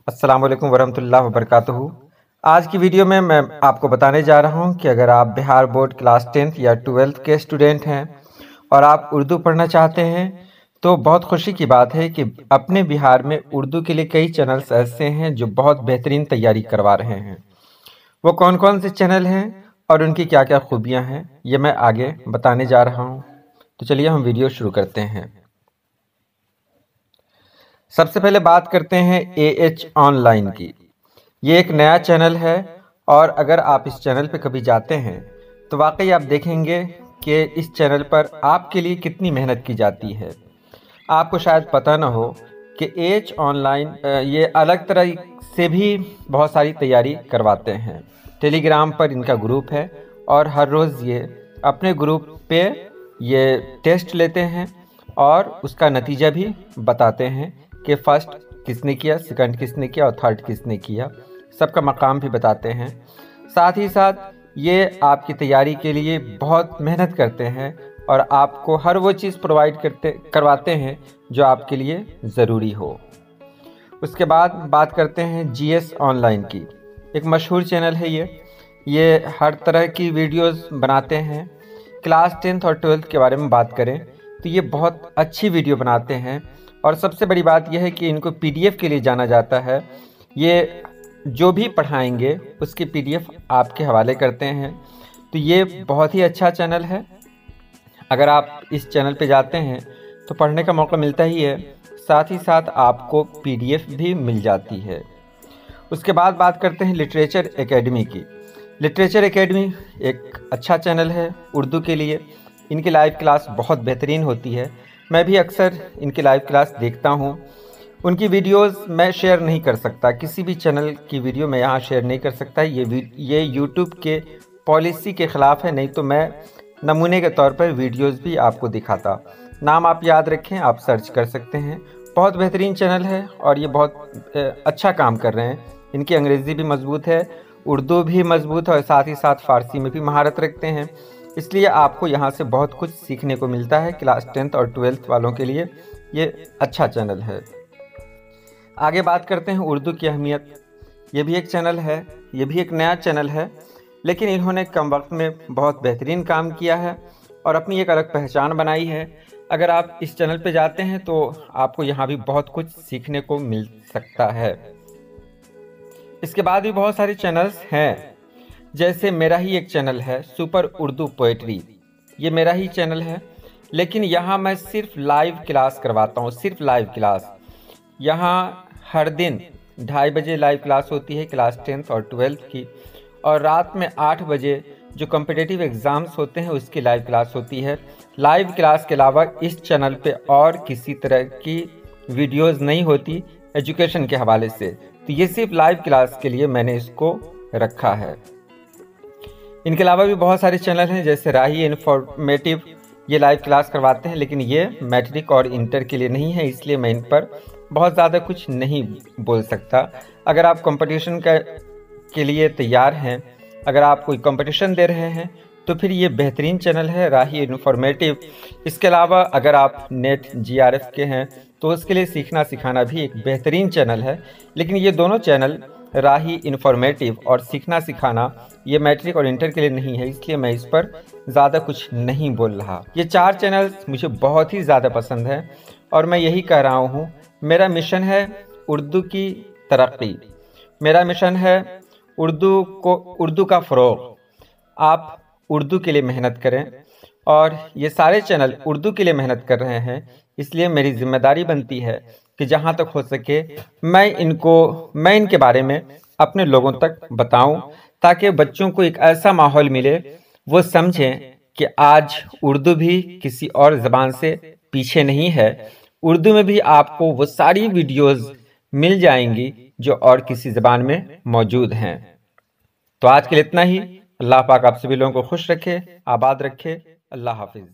अस्सलाम वालेकुम वरहमतुल्लाहि वबरकातुहू। आज की वीडियो में मैं आपको बताने जा रहा हूं कि अगर आप बिहार बोर्ड क्लास 10th या 12th के स्टूडेंट हैं और आप उर्दू पढ़ना चाहते हैं तो बहुत खुशी की बात है कि अपने बिहार में उर्दू के लिए कई चैनल्स ऐसे हैं जो बहुत बेहतरीन तैयारी करवा रहे हैं। वो कौन कौन से चैनल हैं और उनकी क्या क्या खूबियाँ हैं ये मैं आगे बताने जा रहा हूँ। तो चलिए हम वीडियो शुरू करते हैं। सबसे पहले बात करते हैं AH ऑनलाइन की। ये एक नया चैनल है और अगर आप इस चैनल पे कभी जाते हैं तो वाकई आप देखेंगे कि इस चैनल पर आपके लिए कितनी मेहनत की जाती है। आपको शायद पता ना हो कि AH ऑनलाइन ये अलग तरह से भी बहुत सारी तैयारी करवाते हैं। टेलीग्राम पर इनका ग्रुप है और हर रोज़ ये अपने ग्रुप पे ये टेस्ट लेते हैं और उसका नतीजा भी बताते हैं कि फ़र्स्ट किसने किया, सेकंड किसने किया और थर्ड किसने किया। सबका मकाम भी बताते हैं। साथ ही साथ ये आपकी तैयारी के लिए बहुत मेहनत करते हैं और आपको हर वो चीज़ प्रोवाइड करवाते हैं जो आपके लिए ज़रूरी हो। उसके बाद बात करते हैं GS ऑनलाइन की। एक मशहूर चैनल है ये हर तरह की वीडियोस बनाते हैं। क्लास 10th और 12th के बारे में बात करें तो ये बहुत अच्छी वीडियो बनाते हैं और सबसे बड़ी बात यह है कि इनको PDF के लिए जाना जाता है। ये जो भी पढ़ाएंगे उसकी PDF आपके हवाले करते हैं। तो ये बहुत ही अच्छा चैनल है। अगर आप इस चैनल पे जाते हैं तो पढ़ने का मौका मिलता ही है, साथ ही साथ आपको PDF भी मिल जाती है। उसके बाद बात करते हैं लिटरेचर एकेडमी की। लिटरेचर एकेडमी एक अच्छा चैनल है उर्दू के लिए। इनकी लाइव क्लास बहुत बेहतरीन होती है। मैं भी अक्सर इनकी लाइव क्लास देखता हूँ। उनकी वीडियोस मैं शेयर नहीं कर सकता, किसी भी चैनल की वीडियो मैं यहाँ शेयर नहीं कर सकता। ये यूट्यूब के पॉलिसी के ख़िलाफ़ है, नहीं तो मैं नमूने के तौर पर वीडियोस भी आपको दिखाता। नाम आप याद रखें, आप सर्च कर सकते हैं। बहुत बेहतरीन चैनल है और ये बहुत अच्छा काम कर रहे हैं। इनकी अंग्रेज़ी भी मज़बूत है, उर्दू भी मज़बूत है और साथ ही साथ फ़ारसी में भी महारत रखते हैं। इसलिए आपको यहाँ से बहुत कुछ सीखने को मिलता है। क्लास 10th और 12th वालों के लिए ये अच्छा चैनल है। आगे बात करते हैं उर्दू की अहमियत। ये भी एक चैनल है, ये भी एक नया चैनल है, लेकिन इन्होंने कम वक्त में बहुत बेहतरीन काम किया है और अपनी एक अलग पहचान बनाई है। अगर आप इस चैनल पे जाते हैं तो आपको यहाँ भी बहुत कुछ सीखने को मिल सकता है। इसके बाद भी बहुत सारे चैनल्स हैं, जैसे मेरा ही एक चैनल है सुपर उर्दू पोएट्री। ये मेरा ही चैनल है, लेकिन यहाँ मैं सिर्फ लाइव क्लास करवाता हूँ, सिर्फ लाइव क्लास। यहाँ हर दिन 2:30 बजे लाइव क्लास होती है क्लास 10th और 12th की, और रात में 8 बजे जो कॉम्पिटिटिव एग्ज़ाम्स होते हैं उसकी लाइव क्लास होती है। लाइव क्लास के अलावा इस चैनल पे और किसी तरह की वीडियोस नहीं होती एजुकेशन के हवाले से, तो ये सिर्फ लाइव क्लास के लिए मैंने इसको रखा है। इनके अलावा भी बहुत सारे चैनल हैं, जैसे राही इन्फॉर्मेटिव। ये लाइव क्लास करवाते हैं, लेकिन ये मैट्रिक और इंटर के लिए नहीं है, इसलिए मैं इन पर बहुत ज़्यादा कुछ नहीं बोल सकता। अगर आप कंपटीशन के लिए तैयार हैं, अगर आप कोई कंपटीशन दे रहे हैं तो फिर ये बेहतरीन चैनल है राही इन्फॉर्मेटिव। इसके अलावा अगर आप नेट GRF के हैं तो उसके लिए सीखना सिखाना भी एक बेहतरीन चैनल है। लेकिन ये दोनों चैनल राही इन्फॉर्मेटिव और सीखना सिखाना ये मैट्रिक और इंटर के लिए नहीं है, इसलिए मैं इस पर ज़्यादा कुछ नहीं बोल रहा। ये 4 चैनल्स मुझे बहुत ही ज़्यादा पसंद है और मैं यही कह रहा हूँ, मेरा मिशन है उर्दू की तरक्की, मेरा मिशन है उर्दू का फ़रोग़। आप उर्दू के लिए मेहनत करें और ये सारे चैनल उर्दू के लिए मेहनत कर रहे हैं, इसलिए मेरी ज़िम्मेदारी बनती है कि जहाँ तक हो सके मैं इनके बारे में अपने लोगों तक बताऊं, ताकि बच्चों को एक ऐसा माहौल मिले, वो समझें कि आज उर्दू भी किसी और ज़बान से पीछे नहीं है। उर्दू में भी आपको वो सारी वीडियोस मिल जाएंगी जो और किसी ज़बान में मौजूद हैं। तो आज के लिए इतना ही। अल्लाह पाक आप सभी लोगों को खुश रखे, आबाद रखे। अल्लाह हाफिज़।